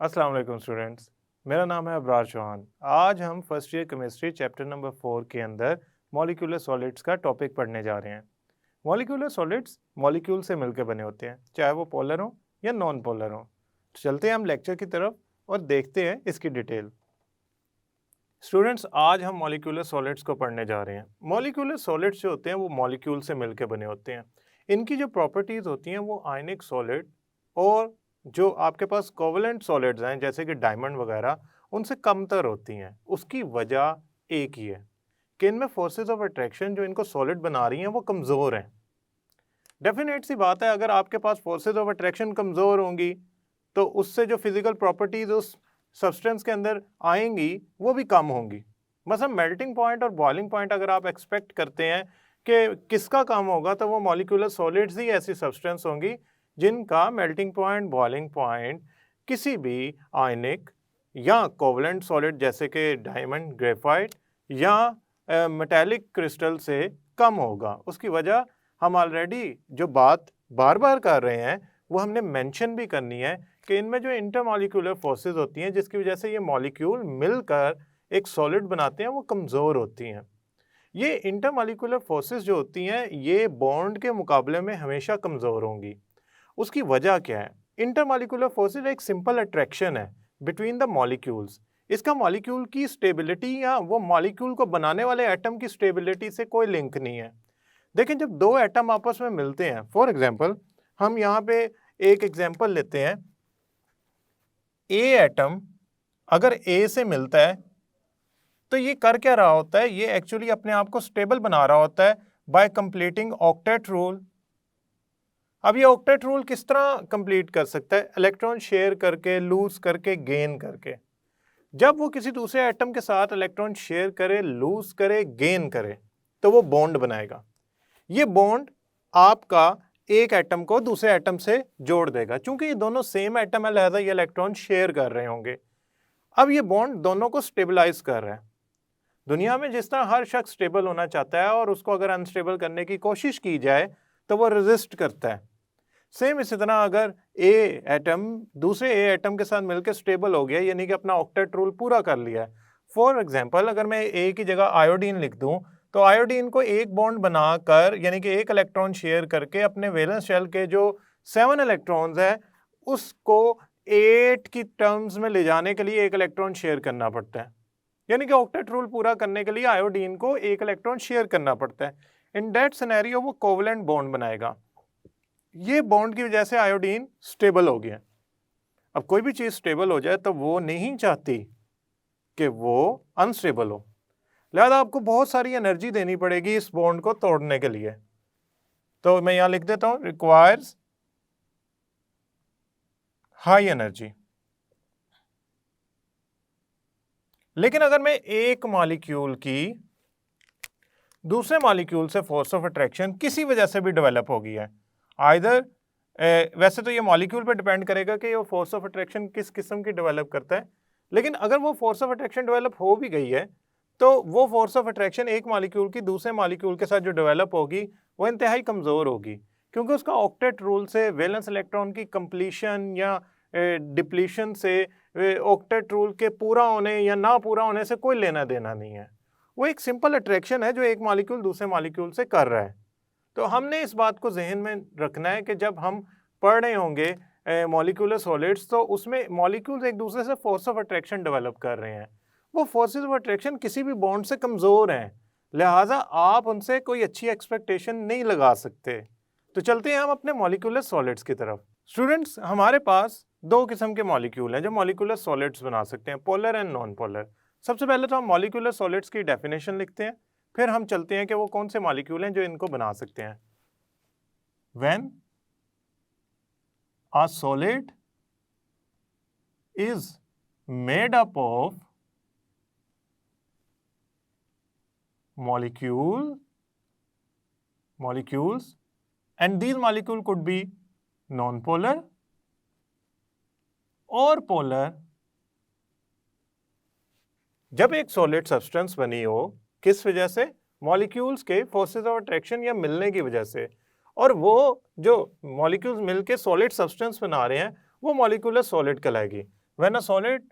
अस्सलाम वालेकुम स्टूडेंट्स। मेरा नाम है अबरार चौहान। आज हम first year chemistry chapter number 4 के अंदर मॉलिक्यूलर सॉलिड्स का टॉपिक पढ़ने जा रहे हैं। मॉलिक्यूलर सॉलिड्स मॉलिक्यूल से मिलकर बने होते हैं, चाहे वो पोलर हो या नॉन पोलर हो। चलते हैं हम लेक्चर की तरफ और देखते हैं इसकी डिटेल। स्टूडेंट्स, आज हम मॉलिक्यूलर सॉलिड्स को पढ़ने जा रहे हैं। मॉलिक्यूलर सॉलिड्स जो होते हैं वो मॉलिक्यूल से मिलकर बने होते हैं। इनकी जो प्रॉपर्टीज़ होती हैं वो आयनिक सॉलिड और जो आपके पास कोवलेंट सॉलिड्स हैं जैसे कि डायमंड वगैरह उनसे कमतर होती हैं। उसकी वजह एक ही है कि इनमें फोर्सेस ऑफ अट्रैक्शन जो इनको सॉलिड बना रही हैं वो कमज़ोर हैं। डेफिनेट सी बात है, अगर आपके पास फोर्सेस ऑफ अट्रैक्शन कमज़ोर होंगी तो उससे जो फिजिकल प्रॉपर्टीज़ उस सब्सटेंस के अंदर आएंगी वो भी कम होंगी। मतलब मेल्टिंग पॉइंट और बॉइलिंग पॉइंट अगर आप एक्सपेक्ट करते हैं कि किसका कम होगा तो वो मॉलिक्यूलर सॉलिड्स ही ऐसी सब्सटेंस होंगी जिनका मेल्टिंग पॉइंट बॉइलिंग पॉइंट किसी भी आयनिक या कोवलेंट सॉलिड जैसे कि डायमंड, ग्रेफाइट या मेटालिक क्रिस्टल से कम होगा। उसकी वजह हम ऑलरेडी जो बात बार बार कर रहे हैं वो हमने मेंशन भी करनी है कि इनमें जो इंटरमॉलिक्यूलर फोर्सेस होती हैं जिसकी वजह से ये मॉलिक्यूल मिलकर एक सॉलिड बनाते हैं वो कमज़ोर होती हैं। ये इंटरमॉलिक्यूलर फोर्सेस जो होती हैं ये बॉन्ड के मुकाबले में हमेशा कमज़ोर होंगी। उसकी वजह क्या है? इंटरमॉलिक्यूलर फोर्सेस एक सिंपल अट्रैक्शन है बिटवीन द मॉलिक्यूल्स। इसका मॉलिक्यूल की स्टेबिलिटी या वो मॉलिक्यूल को बनाने वाले एटम की स्टेबिलिटी से कोई लिंक नहीं है। देखें, जब दो एटम आपस में मिलते हैं, फॉर एग्जांपल हम यहाँ पे एक एग्जांपल लेते हैं। ए एटम अगर ए से मिलता है तो ये कर क्या रहा होता है? ये एक्चुअली अपने आप को स्टेबल बना रहा होता है बाय कंप्लीटिंग ऑक्टेट रूल। अब ये ऑक्टेट रूल किस तरह कंप्लीट कर सकता है? इलेक्ट्रॉन शेयर करके, लूज करके, गेन करके। जब वो किसी दूसरे एटम के साथ इलेक्ट्रॉन शेयर करे, लूज करे, गेन करे तो वो बॉन्ड बनाएगा। ये बॉन्ड आपका एक एटम को दूसरे एटम से जोड़ देगा। चूंकि ये दोनों सेम एटम है लिहाजा ये इलेक्ट्रॉन शेयर कर रहे होंगे। अब ये बॉन्ड दोनों को स्टेबलाइज कर रहा है। दुनिया में जिस तरह हर शख्स स्टेबल होना चाहता है और उसको अगर अनस्टेबल करने की कोशिश की जाए तो वो रेजिस्ट करता है। सेम इसी तरह अगर ए एटम दूसरे ए एटम के साथ मिलकर स्टेबल हो गया, यानी कि अपना ऑक्टेट रूल पूरा कर लिया है। फॉर एग्जांपल अगर मैं ए की जगह आयोडीन लिख दूं तो आयोडीन को एक बॉन्ड बनाकर यानी कि एक इलेक्ट्रॉन शेयर करके अपने वैलेंस शेल के जो 7 इलेक्ट्रॉन्स है उसको 8 की टर्म्स में ले जाने के लिए एक इलेक्ट्रॉन शेयर करना पड़ता है। यानी कि ऑक्टेट रूल पूरा करने के लिए आयोडीन को एक इलेक्ट्रॉन शेयर करना पड़ता है। इन दैट सिनेरियो वो कोवलेंट बॉन्ड बनाएगा। ये बॉन्ड की वजह से आयोडीन स्टेबल हो गया। अब कोई भी चीज स्टेबल हो जाए तो वो नहीं चाहती कि वो अनस्टेबल हो, लिहाजा आपको बहुत सारी एनर्जी देनी पड़ेगी इस बॉन्ड को तोड़ने के लिए। तो मैं यहां लिख देता हूं, रिक्वायर्स हाई एनर्जी। लेकिन अगर मैं एक मॉलिक्यूल की दूसरे मॉलिक्यूल से फोर्स ऑफ अट्रैक्शन किसी वजह से भी डेवलप हो गई है, आइदर वैसे तो ये मॉलिक्यूल पे डिपेंड करेगा कि वो फोर्स ऑफ अट्रैक्शन किस किस्म की डेवलप करता है, लेकिन अगर वो फोर्स ऑफ अट्रैक्शन डेवलप हो भी गई है तो वो फोर्स ऑफ अट्रैक्शन एक मॉलिक्यूल की दूसरे मॉलिक्यूल के साथ जो डेवलप होगी वो इंतहाई कमज़ोर होगी, क्योंकि उसका ऑक्टेट रूल से वैलेंस इलेक्ट्रॉन की कंप्लीशन या डिप्लीशन से ऑक्टेट रूल के पूरा होने या ना पूरा होने से कोई लेना देना नहीं है। वो एक सिंपल अट्रैक्शन है जो एक मॉलिक्यूल दूसरे मॉलिक्यूल से कर रहा है। तो हमने इस बात को जहन में रखना है कि जब हम पढ़ रहे होंगे मॉलिक्यूलर सॉलिड्स तो उसमें मॉलिक्यूल्स एक दूसरे से फोर्स ऑफ अट्रैक्शन डेवलप कर रहे हैं। वो फोर्सेस ऑफ अट्रैक्शन किसी भी बॉन्ड से कमज़ोर हैं, लिहाजा आप उनसे कोई अच्छी एक्सपेक्टेशन नहीं लगा सकते। तो चलते हैं हम अपने मॉलिक्यूलर सॉलिड्स की तरफ। स्टूडेंट्स, हमारे पास दो किस्म के मॉलिक्यूल हैं जो मॉलिक्यूलर सॉलिड्स बना सकते हैं, पोलर एंड नॉन पोलर। सबसे पहले तो हम मॉलिक्यूलर सॉलिड्स की डेफिनेशन लिखते हैं, फिर हम चलते हैं कि वो कौन से मॉलिक्यूल हैं जो इनको बना सकते हैं। When a solid is made up of molecules and these molecule could be non-polar or polar। जब एक सॉलिड सब्सटेंस बनी हो किस वजह से? मॉलिक्यूल्स के फोर्सेस ऑफ अट्रैक्शन या मिलने की वजह से, और वो जो मॉलिक्यूल्स मिलके सॉलिड सब्सटेंस बना रहे हैं वो मॉलिक्यूलर सॉलिड कहलाएगी। When a solid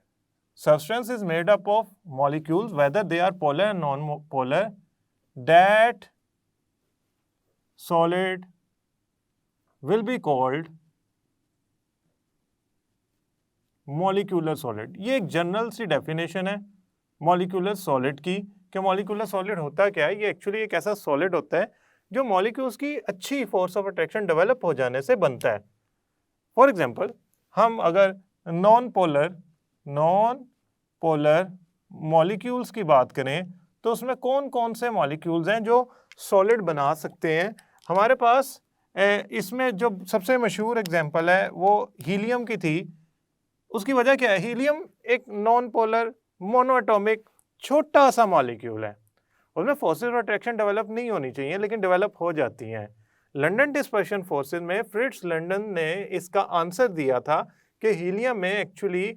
substance is made up of molecules whether they are polar and non-polar, that solid will be called molecular solid. ये एक जनरल सी डेफिनेशन है मॉलिक्यूलर सॉलिड की कि मॉलिक्यूलर सॉलिड होता क्या है। ये एक्चुअली एक ऐसा सॉलिड होता है जो मॉलिक्यूल्स की अच्छी फोर्स ऑफ अट्रैक्शन डेवलप हो जाने से बनता है। फॉर एग्जांपल, हम अगर नॉन पोलर मॉलिक्यूल्स की बात करें तो उसमें कौन कौन से मॉलिक्यूल्स हैं जो सॉलिड बना सकते हैं। हमारे पास इसमें जो सबसे मशहूर एग्जांपल है वो हीलियम की थी। उसकी वजह क्या है? हीलियम एक नॉन पोलर मोनोएटॉमिक छोटा सा मॉलिक्यूल है, उसमें फोर्सेस ऑफ अट्रैक्शन डेवलप नहीं होनी चाहिए लेकिन डेवलप हो जाती हैं। लंदन डिस्पर्शन फोर्सेस में फ्रिट्ज लंदन ने इसका आंसर दिया था कि हीलियम में actually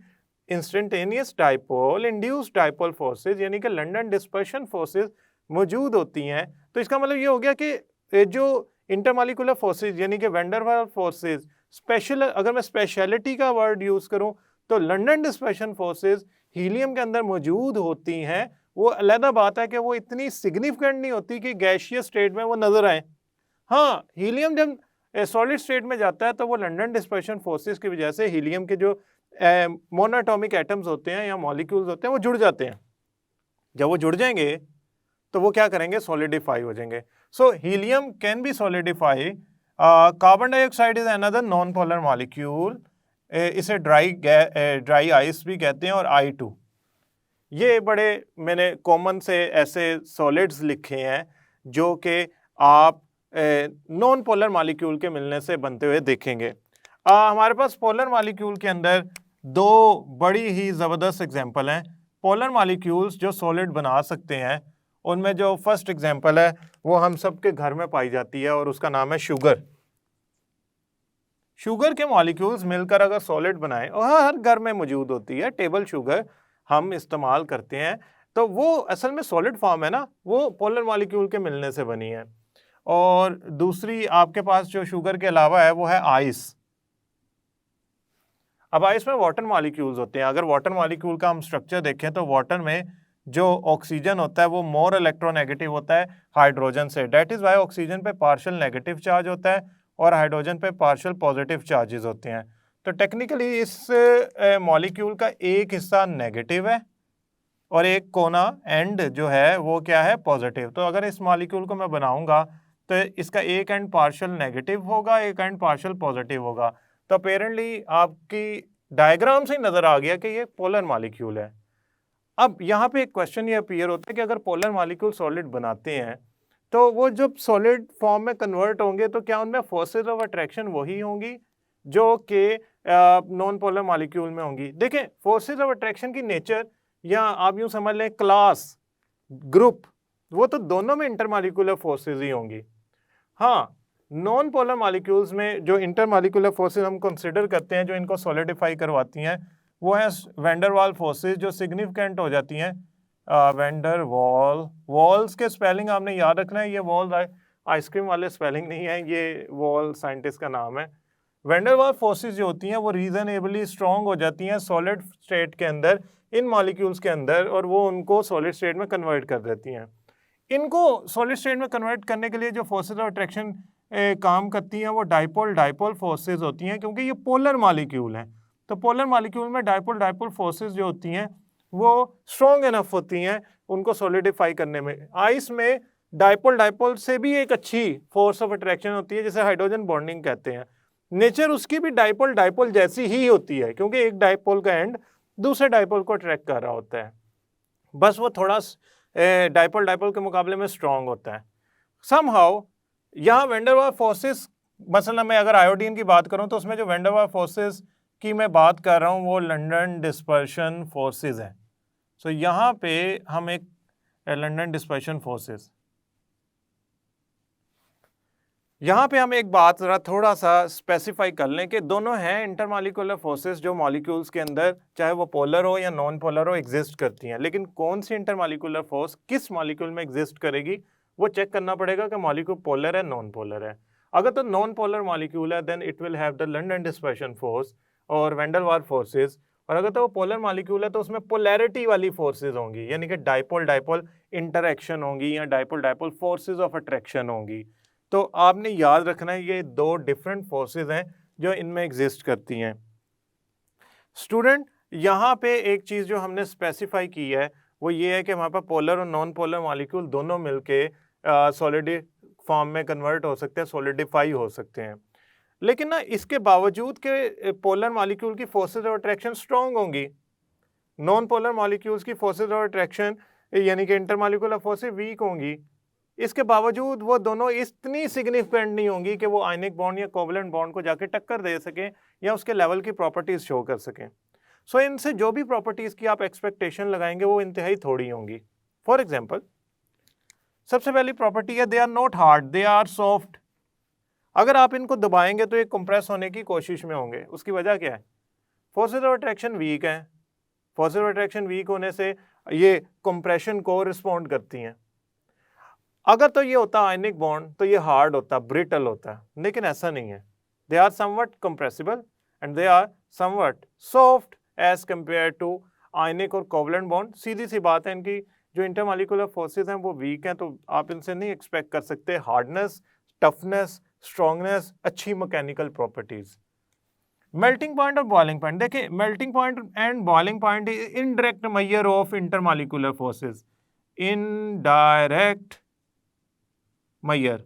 instantaneous dipole induced dipole forces यानी कि लंदन डिस्पर्शन फोर्सेस मौजूद होती हैं। तो इसका मतलब ये हो गया कि जो इंटरमॉलिक्यूलर फोर्सेस यानी कि van der Waals forces special, अगर मैं स्पेशलिटी का वर्ड यूज करूं तो लंदन डिस्पर्शन फोर्सेस हीलियम के अंदर मौजूद होती हैं। वो अलग बात है कि वो इतनी सिग्निफिकेंट नहीं होती कि गैसियस स्टेट में वो नजर आए। हाँ, हीलियम जब सॉलिड स्टेट में जाता है तो वो लंदन डिस्पर्शन फोर्सेस की वजह से हीलियम के जो मोनोएटॉमिक एटम्स होते हैं या मॉलिक्यूल्स होते हैं वो जुड़ जाते हैं। जब वो जुड़ जाएंगे तो वो क्या करेंगे? सॉलिडिफाई हो जाएंगे। So helium can be solidify. Carbon dioxide is another non polar molecule, इसे ड्राई आइस भी कहते हैं, और I2। ये बड़े मैंने कॉमन से ऐसे सॉलिड्स लिखे हैं जो कि आप नॉन पोलर मॉलिक्यूल के मिलने से बनते हुए देखेंगे। हमारे पास पोलर मॉलिक्यूल के अंदर दो बड़ी ही ज़बरदस्त एग्जांपल हैं। पोलर मॉलिक्यूल्स जो सॉलिड बना सकते हैं उनमें जो फर्स्ट एग्जांपल है वो हम सब के घर में पाई जाती है और उसका नाम है शुगर। शुगर के मॉलिक्यूल्स मिलकर अगर सॉलिड बनाएं, और हर घर में मौजूद होती है, टेबल शुगर हम इस्तेमाल करते हैं, तो वो असल में सॉलिड फॉर्म है ना, वो पोलर मॉलिक्यूल के मिलने से बनी है। और दूसरी आपके पास जो शुगर के अलावा है वो है आइस। अब आइस में वाटर मॉलिक्यूल्स होते हैं। अगर वाटर मॉलिक्यूल का हम स्ट्रक्चर देखें तो वाटर में जो ऑक्सीजन होता है वो मोर इलेक्ट्रोनेगेटिव होता है हाइड्रोजन से। डेट इज वाई ऑक्सीजन पे पार्शियल नेगेटिव चार्ज होता है और हाइड्रोजन पे पार्शियल पॉजिटिव चार्जेस होते हैं। तो टेक्निकली इस मॉलिक्यूल का एक हिस्सा नेगेटिव है और एक कोना एंड जो है वो क्या है? पॉजिटिव। तो अगर इस मॉलिक्यूल को मैं बनाऊंगा तो इसका एक एंड पार्शियल नेगेटिव होगा, एक एंड पार्शियल पॉजिटिव होगा। तो अपेरेंटली आपकी डायग्राम से ही नजर आ गया कि ये पोलर मॉलिक्यूल है। अब यहाँ पे एक क्वेश्चन ये अपीयर होता है कि अगर पोलर मॉलिक्यूल सॉलिड बनाते हैं तो वो जब सॉलिड फॉर्म में कन्वर्ट होंगे तो क्या उनमें फोर्सेस ऑफ अट्रैक्शन वही होंगी जो कि नॉन पोलर मॉलिक्यूल में होंगी? देखें, फोर्सेस ऑफ अट्रैक्शन की नेचर या आप यूं समझ लें क्लास, ग्रुप, वो तो दोनों में इंटरमॉलिक्यूलर फोर्सेस ही होंगी। हाँ, नॉन पोलर मॉलिक्यूल्स में जो इंटरमॉलिक्यूलर फोर्सेस हम कंसिडर करते हैं जो इनको सॉलिडिफाई करवाती हैं वो है वैन डर वाल्स फोर्सेस जो सिग्निफिकेंट हो जाती हैं। वैन डर वॉल्स के स्पेलिंग आपने याद रखना है, ये वॉल्स आइसक्रीम वाले स्पेलिंग नहीं है, ये वॉल साइंटिस्ट का नाम है। वैन डर वाल्स फोर्सेस जो होती हैं वो रीजनेबली स्ट्रॉन्ग हो जाती हैं सॉलिड स्टेट के अंदर, इन मॉलिक्यूल्स के अंदर, और वो उनको सॉलिड स्टेट में कन्वर्ट कर देती हैं। इनको सॉलिड स्टेट में कन्वर्ट करने के लिए जो फोर्सेस ऑफ अट्रैक्शन काम करती हैं वो डाइपोल फोर्सेस होती हैं, क्योंकि ये पोलर मॉलिक्यूल हैं। तो पोलर मॉलिक्यूल में डाइपोल फोर्सेस जो होती हैं वो स्ट्रॉन्ग इनफ होती हैं उनको सॉलिडिफाई करने में। आइस में डाइपोल से भी एक अच्छी फोर्स ऑफ अट्रैक्शन होती है जिसे हाइड्रोजन बॉन्डिंग कहते हैं। नेचर उसकी भी डाइपोल जैसी ही होती है, क्योंकि एक डाइपोल का एंड दूसरे डाइपोल को अट्रैक्ट कर रहा होता है, बस वो थोड़ा डाइपोल के मुकाबले में स्ट्रॉन्ग होता है। समहाउ यहाँ वैन डर वाल्स फोर्सेस, मसलन मैं अगर आयोडीन की बात करूँ तो उसमें जो वैन डर वाल्स फोर्सेस की मैं बात कर रहा हूँ वो लंदन डिस्पर्शन फोर्सेस है। सो यहाँ पे हम एक लंदन डिस्पर्शन फोर्सेस, यहाँ पे हम एक बात जरा थोड़ा सा स्पेसिफाई कर लें कि दोनों हैं इंटरमॉलिक्यूलर फोर्सेस जो मॉलिक्यूल्स के अंदर चाहे वो पोलर हो या नॉन पोलर हो एग्जिस्ट करती हैं, लेकिन कौन सी इंटरमॉलिक्यूलर फोर्स किस मॉलिक्यूल में एग्जिस्ट करेगी वो चेक करना पड़ेगा कि मॉलिक्यूल पोलर है नॉन पोलर है। अगर तो नॉन पोलर मॉलिक्यूल है then it will have the London dispersion force और वैन डर वाल्स फोर्सेस, और अगर तो वो पोलर मॉलिक्यूल है तो उसमें पोलैरिटी वाली फोर्सेज होंगी, यानी कि डाइपोल डाइपोल इंटरैक्शन होंगी या dipole dipole forces of attraction होंगी। तो आपने याद रखना है ये दो डिफरेंट फोर्सेज हैं जो इनमें एग्जिस्ट करती हैं। स्टूडेंट, यहाँ पे एक चीज़ जो हमने स्पेसिफाई की है वो ये है कि हमारे पास पोलर और नॉन पोलर मॉलिक्यूल दोनों मिलके सॉलिड फॉर्म में कन्वर्ट हो सकते हैं, सॉलिडिफाई हो सकते हैं। लेकिन ना इसके बावजूद के पोलर मॉलिक्यूल की फोर्सेज ऑफ अट्रैक्शन स्ट्रॉन्ग होंगी, नॉन पोलर मॉलिक्यूल्स की फोर्सेज ऑफ अट्रैक्शन यानी कि इंटरमॉलिक्यूलर फोर्सेज वीक होंगी। इसके बावजूद वो दोनों इतनी सिग्निफिकेंट नहीं होंगी कि वो आयनिक बॉन्ड या कोवलेंट बॉन्ड को जाके टक्कर दे सकें या उसके लेवल की प्रॉपर्टीज शो कर सकें। सो इनसे जो भी प्रॉपर्टीज की आप एक्सपेक्टेशन लगाएंगे वो इंतहाई थोड़ी होंगी। फॉर एग्जाम्पल, सबसे पहली प्रॉपर्टी है they are not hard, they are soft. अगर आप इनको दबाएंगे तो ये कंप्रेस होने की कोशिश में होंगे। उसकी वजह क्या है? फोर्सेज ऑफ अट्रैक्शन वीक है। फोर्सेज ऑफ अट्रैक्शन वीक होने से ये कंप्रेशन को रिस्पॉन्ड करती हैं। अगर तो ये होता आयनिक बॉन्ड तो ये हार्ड होता, ब्रिटल होता, लेकिन ऐसा नहीं है। They are somewhat compressible and they are somewhat soft as compare to ionic और कोवलेंट बॉन्ड। सीधी सी बात है, इनकी जो इंटरमॉलिक्यूलर फोर्सेज हैं वो वीक हैं, तो आप इनसे नहीं एक्सपेक्ट कर सकते हार्डनेस, टफनेस, स्ट्रॉन्गनेस, अच्छी मैकेनिकल प्रॉपर्टीज। मेल्टिंग पॉइंट और बॉइलिंग पॉइंट, देखिए melting point and boiling point indirect measure of intermolecular forces, indirect measure.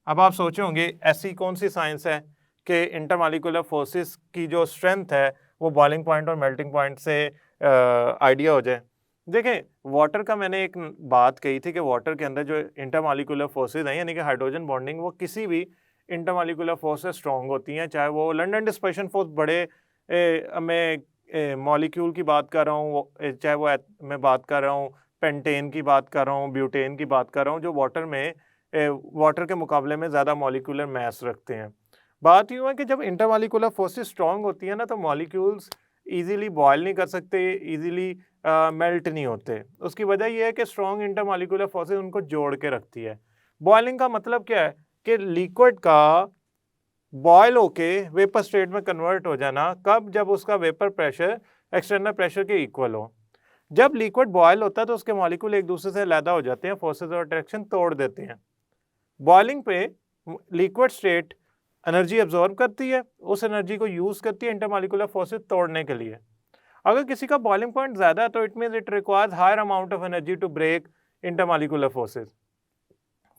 अब आप सोचे होंगे ऐसी कौन सी साइंस है कि इंटरमॉलिक्यूलर फोर्सेस की जो स्ट्रेंथ है वो बॉइलिंग पॉइंट और मेल्टिंग पॉइंट से आइडिया हो जाए। देखें, वाटर का मैंने एक बात कही थी कि वाटर के अंदर जो इंटरमॉलिक्यूलर फोर्सेज हैं यानी कि हाइड्रोजन बॉन्डिंग, वो किसी भी इंटरमॉलिक्यूलर फोर्स से स्ट्रॉन्ग होती हैं, चाहे वो लंदन डिस्पर्शन फोर्स बड़े मैं मॉलिक्यूल की बात कर रहा हूँ, चाहे वो मैं बात कर रहा हूँ पेंटेन की बात कर रहा हूँ, ब्यूटेन की बात कर रहा हूँ, जो वाटर में वाटर के मुकाबले में ज़्यादा मॉलिक्यूलर मैस रखते हैं। बात यूँ है कि जब इंटरमॉलिक्यूलर फोर्सेस स्ट्रॉन्ग होती है ना तो मॉलिक्यूल्स इजीली बॉयल नहीं कर सकते, इजीली मेल्ट नहीं होते। उसकी वजह यह है कि स्ट्रॉन्ग इंटरमॉलिक्यूलर फोर्सेस उनको जोड़ के रखती है। बॉयलिंग का मतलब क्या है कि लिक्विड का बॉयल होके वेपर स्टेट में कन्वर्ट हो जाना। कब? जब उसका वेपर प्रेशर एक्सटर्नल प्रेशर के इक्वल हो। जब लिक्विड बॉयल होता है तो उसके मॉलिक्यूल एक दूसरे से अलग हो जाते हैं, फोर्सेस ऑफ अट्रैक्शन तोड़ देते हैं। बॉइलिंग पे लिक्विड स्टेट एनर्जी एब्जॉर्ब करती है, उस एनर्जी को यूज करती है इंटरमॉलिक्यूलर फोर्सेस तोड़ने के लिए। अगर किसी का बॉइलिंग पॉइंट ज्यादा है तो it means it requires higher amount of energy to break intermolecular forces.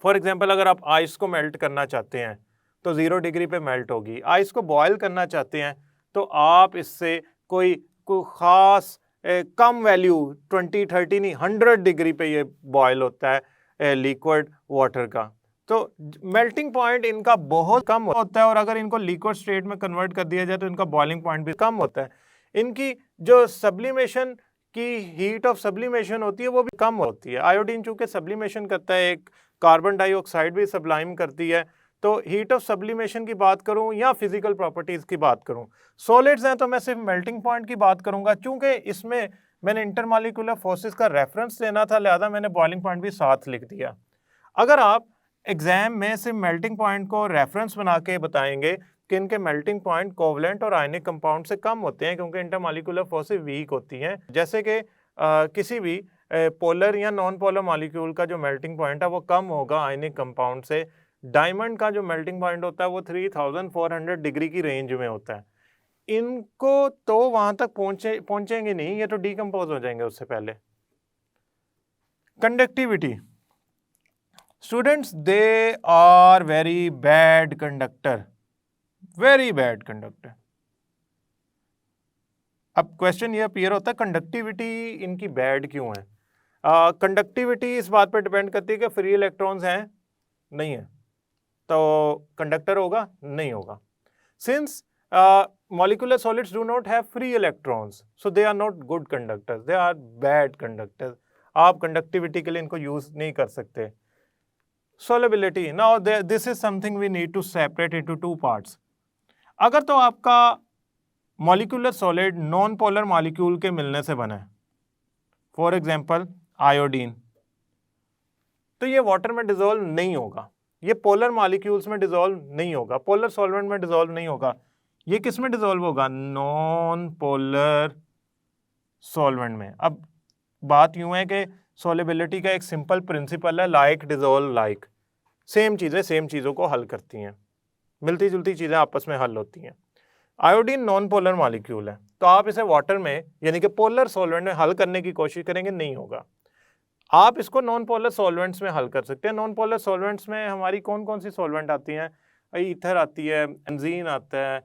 For example, अगर आप आइस को मेल्ट करना चाहते हैं तो 0 डिग्री पे मेल्ट होगी। आइस को बॉयल करना चाहते हैं तो आप इससे कोई खास कम वैल्यू 20-30 नहीं 100 डिग्री पे ये बॉयल होता है लिक्विड वाटर का। तो मेल्टिंग पॉइंट इनका बहुत कम होता है और अगर इनको लिक्विड स्टेट में कन्वर्ट कर दिया जाए तो इनका बॉइलिंग पॉइंट भी कम होता है। इनकी जो सब्लिमेशन की हीट ऑफ सब्लिमेशन होती है वो भी कम होती है। आयोडीन चूंकि सब्लिमेशन करता है, एक कार्बन डाइऑक्साइड भी सब्लाइम करती है, तो हीट ऑफ सब्लिमेशन की बात करूं या फिजिकल प्रॉपर्टीज की बात करूं। सॉलिड्स हैं तो मैं सिर्फ मेल्टिंग पॉइंट की बात करूंगा, चूंकि इसमें मैंने इंटरमॉलिक्यूलर फोर्सेस का रेफरेंस देना था, लिहाजा मैंने बॉइलिंग पॉइंट भी साथ लिख दिया। अगर आप एग्जाम में सिर्फ मेल्टिंग पॉइंट को रेफरेंस बना के बताएंगे कि इनके मेल्टिंग पॉइंट कोवलेंट और आयनिक कंपाउंड से कम होते हैं क्योंकि इंटरमॉलिक्यूलर फोर्सेस वीक होती हैं, जैसे कि किसी भी पोलर या नॉन पोलर मॉलिक्यूल का जो मेल्टिंग पॉइंट है वो कम होगा आयनिक कंपाउंड से। डायमंड का जो मेल्टिंग पॉइंट होता है वो 3400 डिग्री की रेंज में होता है। इनको तो वहां तक पहुंचेंगे नहीं, ये तो डिकम्पोज हो जाएंगे उससे पहले। Conductivity, students they are very bad conductor, very bad conductor. अब क्वेश्चन ये अपीयर होता है कंडक्टिविटी इनकी बैड क्यों है। कंडक्टिविटी इस बात पर डिपेंड करती है कि फ्री इलेक्ट्रॉन्स हैं, नहीं है तो कंडक्टर होगा, नहीं होगा। Since molecular solids do not have free electrons, so they are not good conductors, they are bad conductors। आप कंडक्टिविटी के लिए इनको यूज नहीं कर सकते। solubility, now this is something we need to separate into two parts। अगर तो आपका molecular solid non polar molecule के मिलने से बना है, फॉर एग्जांपल आयोडीन, तो ये वाटर में डिसॉल्व नहीं होगा, ये पोलर मॉलिक्यूल्स में डिसॉल्व नहीं होगा, पोलर सॉल्वेंट में डिसॉल्व नहीं होगा। ये किस में डिजोल्व होगा? नॉन पोलर सॉल्वेंट में। अब बात यूं है कि सॉल्युबिलिटी का एक सिंपल प्रिंसिपल है, लाइक डिजोल्व लाइक। सेम चीजें सेम चीजों को हल करती हैं, मिलती जुलती चीजें आपस में हल होती हैं। आयोडीन नॉन पोलर मॉलिक्यूल है, तो आप इसे वाटर में यानी कि पोलर सॉल्वेंट में हल करने की कोशिश करेंगे, नहीं होगा। आप इसको नॉन पोलर सॉल्वेंट्स में हल कर सकते हैं। नॉन पोलर सॉल्वेंट्स में हमारी कौन कौन सी सॉल्वेंट आती हैं? ईथर आती है, एंजीन आता है,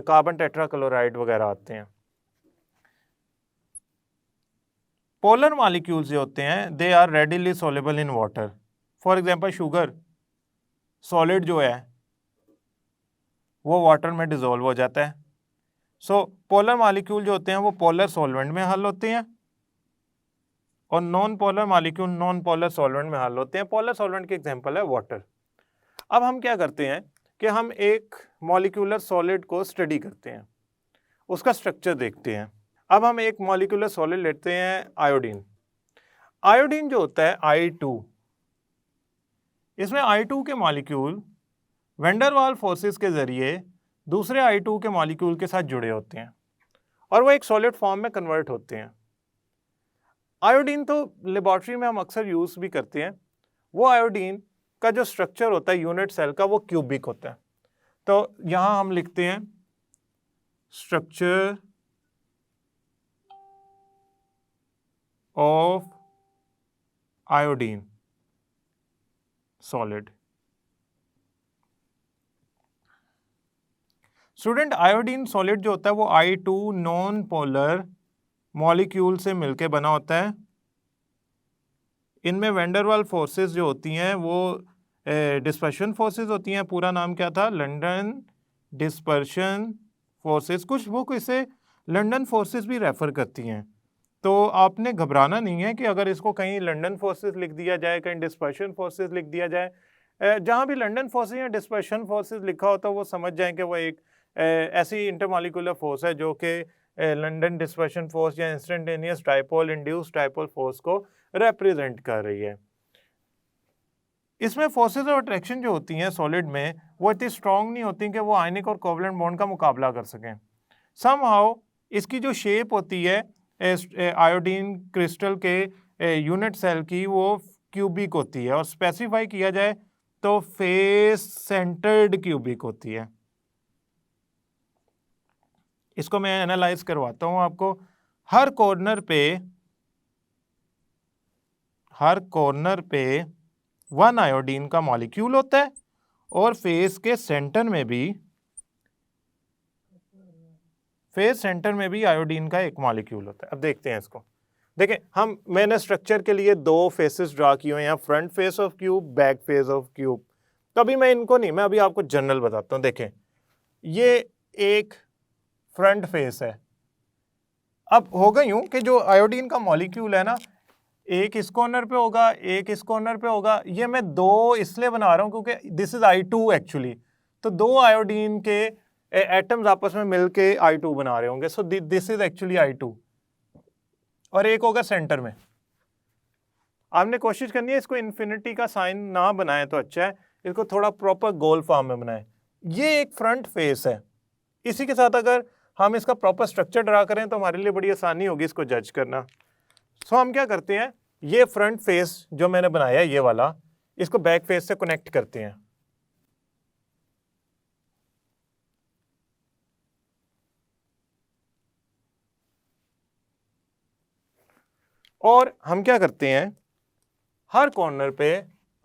कार्बन टेट्राक्लोराइड वगैरह आते हैं। पोलर मॉलिक्यूल्स जो होते हैं they are readily soluble in water. For example sugar solid जो है वो वाटर में डिजोल्व हो जाता है। सो पोलर मॉलिक्यूल जो होते हैं वो पोलर सॉल्वेंट में हल होते हैं और non polar molecule non polar solvent में हल होते हैं। पोलर सॉल्वेंट की एग्जांपल है वाटर। अब हम क्या करते हैं कि हम एक मॉलिक्यूलर सॉलिड को स्टडी करते हैं, उसका स्ट्रक्चर देखते हैं। अब हम एक मॉलिक्यूलर सॉलिड लेते हैं आयोडीन। आयोडीन जो होता है I2, इसमें I2 के मॉलिक्यूल वैन वाल फोर्सेस के जरिए दूसरे I2 के मॉलिक्यूल के साथ जुड़े होते हैं और वो एक सॉलिड फॉर्म में कन्वर्ट होते हैं। आयोडीन तो लेबोरेटरी में हम अक्सर यूज भी करते हैं। वो आयोडीन का जो स्ट्रक्चर होता है यूनिट सेल का वो क्यूबिक होता है। तो यहां हम लिखते हैं structure of iodine solid. Student, iodine solid जो होता है वो I2 नॉन पोलर मॉलिक्यूल से मिलके बना होता है। इनमें वैंडरवाल फोर्सेस जो होती हैं वो डिस्पर्शन फोर्सेस होती हैं। पूरा नाम क्या था? London dispersion forces. कुछ बुक इसे लंदन फोर्सेस भी रेफर करती हैं, तो आपने घबराना नहीं है कि अगर इसको कहीं लंदन फोर्सेस लिख दिया जाए, कहीं डिस्पर्शन फोर्सेस लिख दिया जाए। जहाँ भी लंदन फोर्सेस या डिस्पर्शन फोर्सेस लिखा होता है वो समझ जाएं कि वो एक ऐसी इंटरमॉलिक्यूलर फोर्स है जो कि लंदन डिस्पर्शन फोर्स या instantaneous dipole induce dipole force को रिप्रेजेंट कर रही है। इसमें फोर्सेस ऑफ अट्रैक्शन जो होती हैं सॉलिड में वो इतनी स्ट्रांग नहीं होती कि वो आयनिक और कोवलेंट बॉन्ड का मुकाबला कर सकें। समहाउ इसकी जो शेप होती है आयोडीन क्रिस्टल के यूनिट सेल की वो क्यूबिक होती है और स्पेसिफाई किया जाए तो फेस सेंटर्ड क्यूबिक होती है। इसको मैं एनालाइज करवाता हूं आपको। हर कॉर्नर पे वन आयोडीन का मॉलिक्यूल होता है और फेस सेंटर में भी आयोडीन का एक मॉलिक्यूल होता है। अब देखते हैं इसको। देखें, मैंने स्ट्रक्चर के लिए दो फेसेस ड्रा किए हुए हैं, front face of cube, back face of cube. तो अभी मैं इनको नहीं, मैं अभी आपको जनरल बताता हूं। देखें, ये एक फ्रंट फेस है। अब होगा यूं कि जो आयोडीन का मॉलिक्यूल है ना, एक इस कॉर्नर पे होगा, एक इस कॉर्नर पे होगा। ये मैं दो इसलिए बना रहा हूं क्योंकि दिस इज I2 एक्चुअली। तो दो आयोडीन के एटम्स आपस में मिलके I2 बना रहे होंगे। So this is actually I2 और एक होगा सेंटर में। आपने कोशिश करनी है इसको इन्फिनिटी का साइन ना बनाए तो अच्छा है, इसको थोड़ा प्रॉपर गोल फॉर्म में बनाए। ये एक फ्रंट फेस है। इसी के साथ अगर हम इसका प्रॉपर स्ट्रक्चर ड्रा करें तो हमारे लिए बड़ी आसानी होगी इसको जज करना। सो हम क्या करते हैं, ये फ्रंट फेस जो मैंने बनाया है ये वाला, इसको बैक फेस से कनेक्ट करते हैं। और हम क्या करते हैं, हर कॉर्नर पे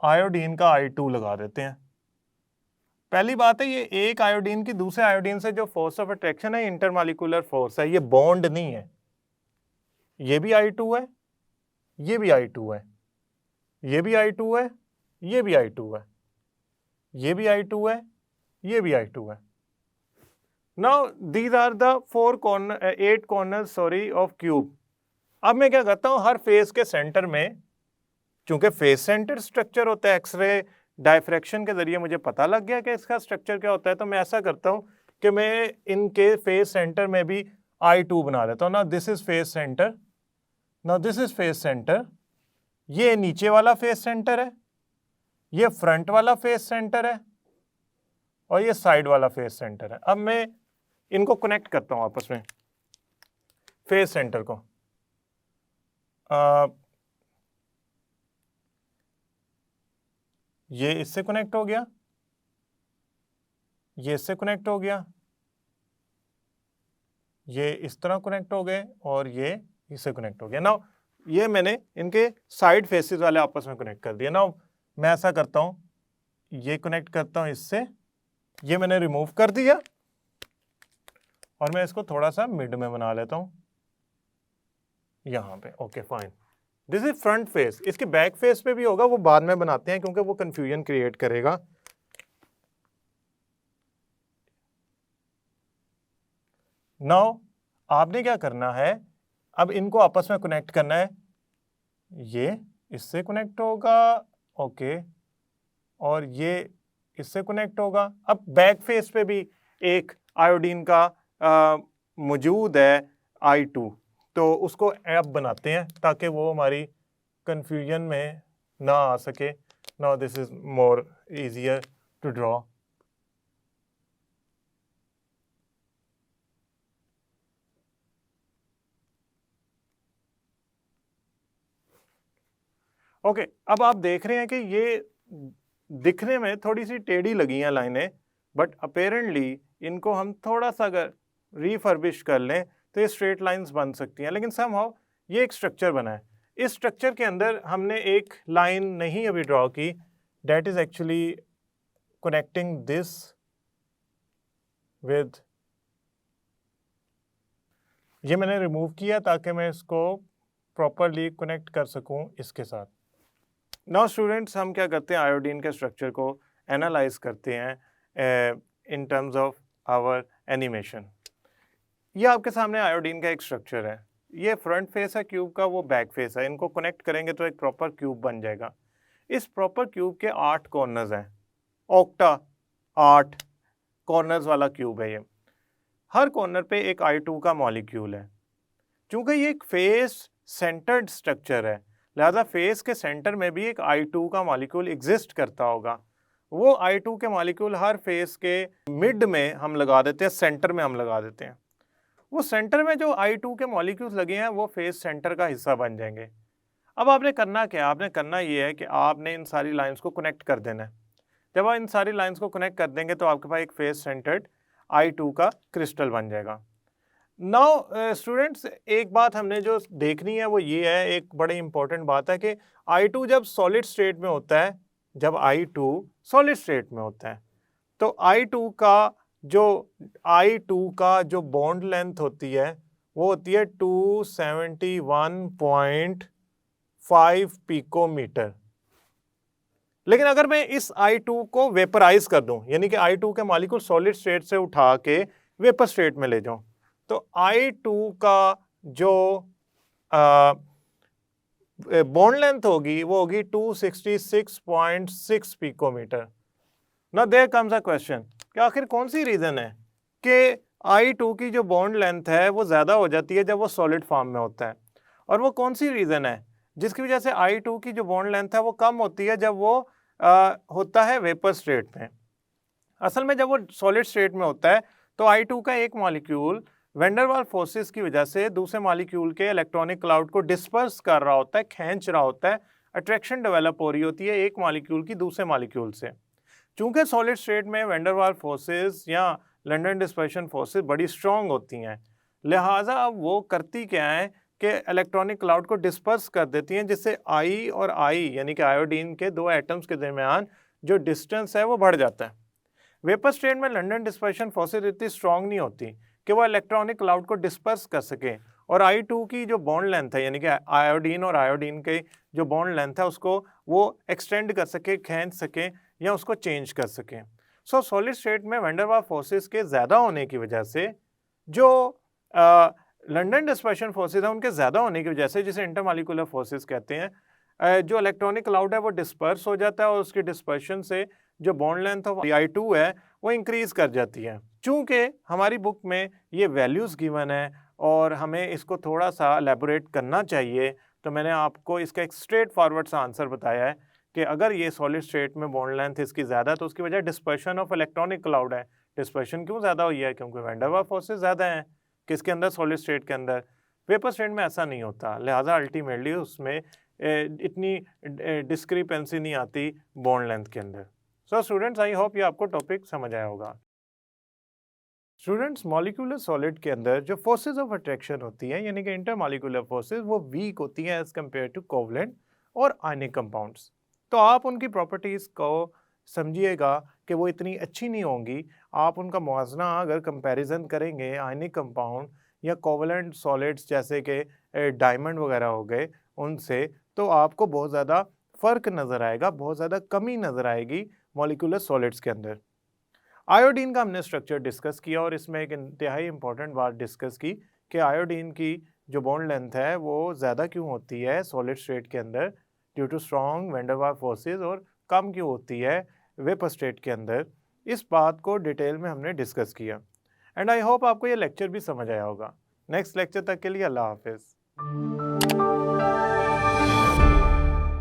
आयोडीन का I2 लगा देते हैं। पहली बात है, ये एक आयोडीन की दूसरे आयोडीन से जो फोर्स ऑफ अट्रैक्शन है इंटरमॉलिक्यूलर फोर्स है, ये बॉन्ड नहीं है। ये भी I2 है, ये भी I2 है, ये भी I2 है, ये भी I2 है, ये भी I2 है, ये भी I2 है। Now these are the 8 corners of cube. अब मैं क्या करता हूं, हर फेस के सेंटर में, चूंकि फेस सेंटर स्ट्रक्चर होता है, एक्सरे डायफ्रैक्शन के जरिए मुझे पता लग गया कि इसका स्ट्रक्चर क्या होता है, तो मैं ऐसा करता हूं कि मैं इनके फेस सेंटर में भी I2 बना देता हूं। ना दिस इज फेस सेंटर, ना दिस इज फेस सेंटर। ये नीचे वाला फेस सेंटर है, ये फ्रंट वाला फेस सेंटर है और ये साइड वाला फेस सेंटर है। अब मैं इनको कनेक्ट करता हूँ आपस में, फेज सेंटर को। ये इससे कनेक्ट हो गया, ये इससे कनेक्ट हो गया, ये इस तरह कनेक्ट हो गए और ये इससे कनेक्ट हो गया। नाउ ये मैंने इनके साइड फेसेस वाले आपस में कनेक्ट कर दिया। नाउ मैं ऐसा करता हूँ, ये कनेक्ट करता हूँ इससे, ये मैंने रिमूव कर दिया और मैं इसको थोड़ा सा मिड में बना लेता हूँ यहाँ पे। Okay fine, this is front face. इसके बैक फेस पे भी होगा, वो बाद में बनाते हैं क्योंकि वो कंफ्यूजन क्रिएट करेगा। नाउ आपने क्या करना है, अब इनको आपस में कनेक्ट करना है। ये इससे कनेक्ट होगा, ओके, और ये इससे कनेक्ट होगा। अब बैक फेस पे भी एक आयोडीन का मौजूद है I2, तो उसको अब बनाते हैं ताकि वो हमारी कंफ्यूजन में ना आ सके। Now this is more easier to draw. Okay, अब आप देख रहे हैं कि ये दिखने में थोड़ी सी टेढ़ी लगी हैं लाइनें, बट अपेरेंटली इनको हम थोड़ा सा अगर रिफर्बिश कर लें तो ये स्ट्रेट लाइंस बन सकती हैं। लेकिन समहाउ ये एक स्ट्रक्चर बना है। इस स्ट्रक्चर के अंदर हमने एक लाइन नहीं अभी ड्रॉ की, that is actually connecting this with, ये मैंने रिमूव किया ताकि मैं इसको प्रॉपरली कनेक्ट कर सकूं इसके साथ। नाउ स्टूडेंट्स, हम क्या करते हैं, आयोडीन के स्ट्रक्चर को एनालाइज करते हैं in terms of our animation. ये आपके सामने आयोडीन का एक स्ट्रक्चर है, ये फ्रंट फेस है क्यूब का, वो बैक फेस है। इनको कनेक्ट करेंगे तो एक प्रॉपर क्यूब बन जाएगा। इस प्रॉपर क्यूब के 8 कॉर्नर्स हैं, ऑक्टा 8 कॉर्नर्स वाला क्यूब है ये। हर कॉर्नर पे एक I2 का मॉलिक्यूल है। चूंकि ये एक फेस सेंटर्ड स्ट्रक्चर है, लिहाजा फेस के सेंटर में भी एक I2 का मॉलिक्यूल एग्जिस्ट करता होगा। वो I2 के मॉलिक्यूल हर फेस के मिड में हम लगा देते हैं, सेंटर में हम लगा देते हैं। वो सेंटर में जो I2 के मॉलिक्यूल्स लगे हैं वो फेस सेंटर का हिस्सा बन जाएंगे। अब आपने करना क्या है, आपने करना ये है कि आपने इन सारी लाइंस को कनेक्ट कर देना है। जब आप इन सारी लाइंस को कनेक्ट कर देंगे तो आपके पास एक फेस सेंटर्ड I2 का क्रिस्टल बन जाएगा। नाउ स्टूडेंट्स, एक बात हमने जो देखनी है वो ये है, एक बड़ी इंपॉर्टेंट बात है कि I2 जब सॉलिड स्टेट में होता है, जब I2 सॉलिड स्टेट में होता है तो I2 का जो बॉन्ड लेंथ होती है वो होती है 271.5 पिकोमीटर। लेकिन अगर मैं इस I2 को वेपराइज कर दूं, यानी कि I2 के मॉलिक्यूल सॉलिड स्टेट से उठा के वेपर स्टेट में ले जाऊं, तो I2 का जो बॉन्ड लेंथ होगी वो होगी 266.6 picometre. Now there comes a question कि आखिर कौन सी रीजन है कि I2 की जो बॉन्ड लेंथ है वो ज़्यादा हो जाती है जब वो सॉलिड फॉर्म में होता है, और वो कौन सी रीज़न है जिसकी वजह से I2 की जो बॉन्ड लेंथ है वो कम होती है जब वो होता है वेपर स्टेट में। असल में जब वो सॉलिड स्टेट में होता है तो I2 का एक molecule van der Waals forces की वजह से दूसरे मॉलिक्यूल के इलेक्ट्रॉनिक क्लाउड को डिस्पर्स कर रहा होता है, खींच रहा होता है, अट्रैक्शन डेवलप हो रही होती है एक मॉलिक्यूल की दूसरे मॉलिक्यूल से। चूंकि सॉलिड स्टेट में वैन डर वाल्स फोर्सेस या लंडन डिस्पर्शन फोर्सेस बड़ी स्ट्रॉन्ग होती हैं, लिहाजा अब वो करती क्या है कि इलेक्ट्रॉनिक क्लाउड को डिस्पर्स कर देती हैं, जिससे I और I यानी कि आयोडीन के दो एटम्स के दरमियान जो डिस्टेंस है वो बढ़ जाता है। वेपर स्टेट में लंडन डिस्पर्शन फोर्सेस इतनी स्ट्रॉन्ग नहीं होती कि वो इलेक्ट्रॉनिक क्लाउड को डिस्पर्स कर सके, और I2 की जो बॉन्ड लेंथ है यानी कि आयोडीन और आयोडीन के जो बॉन्ड लेंथ है उसको वो एक्सटेंड कर सके, खींच सके या उसको चेंज कर सके। सो सॉलिड स्टेट में वैन डर वाल्स फोर्सेस के ज़्यादा होने की वजह से जो लंडन डिस्पर्शन फोर्सेस हैं उनके ज़्यादा होने की वजह से, जिसे इंटरमॉलिक्यूलर फोर्सेस कहते हैं, जो इलेक्ट्रॉनिक क्लाउड है वो डिस्पर्स हो जाता है और उसकी डिस्पर्शन से जो बॉन्ड लेंथ ऑफ I2 है वो इंक्रीज कर जाती है। चूंकि हमारी बुक में ये वैल्यूज़ गिवन है और हमें इसको थोड़ा सा एलैबोरेट करना चाहिए, तो मैंने आपको इसका एक स्ट्रेट फॉरवर्ड सा आंसर बताया है कि अगर ये सॉलिड स्टेट में बॉन्ड लेंथ इसकी ज़्यादा तो उसकी वजह डिस्पर्शन ऑफ इलेक्ट्रॉनिक क्लाउड है, डिस्पर्शन क्यों ज़्यादा हुई है? क्योंकि वैन डर वाल्स फोर्सेस ज़्यादा हैं। किसके अंदर? सॉलिड स्टेट के अंदर। वेपर स्टेट में ऐसा नहीं होता, लिहाजा अल्टीमेटली उसमें इतनी डिस्क्रिपेंसी नहीं आती बॉन्ड लेंथ के अंदर। सो स्टूडेंट्स, आई होप ये आपको टॉपिक समझ आया होगा। स्टूडेंट्स, मॉलिक्यूलर सॉलिड के अंदर जो फोर्सेस ऑफ अट्रैक्शन होती हैं यानी कि इंटरमॉलिक्यूलर फोर्सेस, वो वीक होती हैं एज कम्पेयर टू कोवलेंट और आयनिक कंपाउंड्स। तो आप उनकी प्रॉपर्टीज़ को समझिएगा कि वो इतनी अच्छी नहीं होंगी। आप उनका मुआवजना अगर कंपैरिजन करेंगे आयनिक कंपाउंड या कोवलेंट सॉलिड्स जैसे कि डायमंड वगैरह हो गए उनसे, तो आपको बहुत ज़्यादा फ़र्क नज़र आएगा, बहुत ज़्यादा कमी नज़र आएगी मॉलिक्यूलर सॉलिड्स के अंदर। आयोडीन का हमने स्ट्रक्चर डिस्कस किया और इसमें एक इंतहाई इंपॉर्टेंट बात डिस्कस की कि आयोडीन की जो बॉन्ड लेंथ है वो ज़्यादा क्यों होती है सॉलिड स्टेट के अंदर due to strong van der Waals forces, और कम क्यों होती है वेपर स्टेट के अंदर। इस बात को डिटेल में हमने डिस्कस किया एंड आई होप आपको ये लेक्चर भी समझ आया होगा। नेक्स्ट लेक्चर तक के लिए अल्लाह हाफिज़।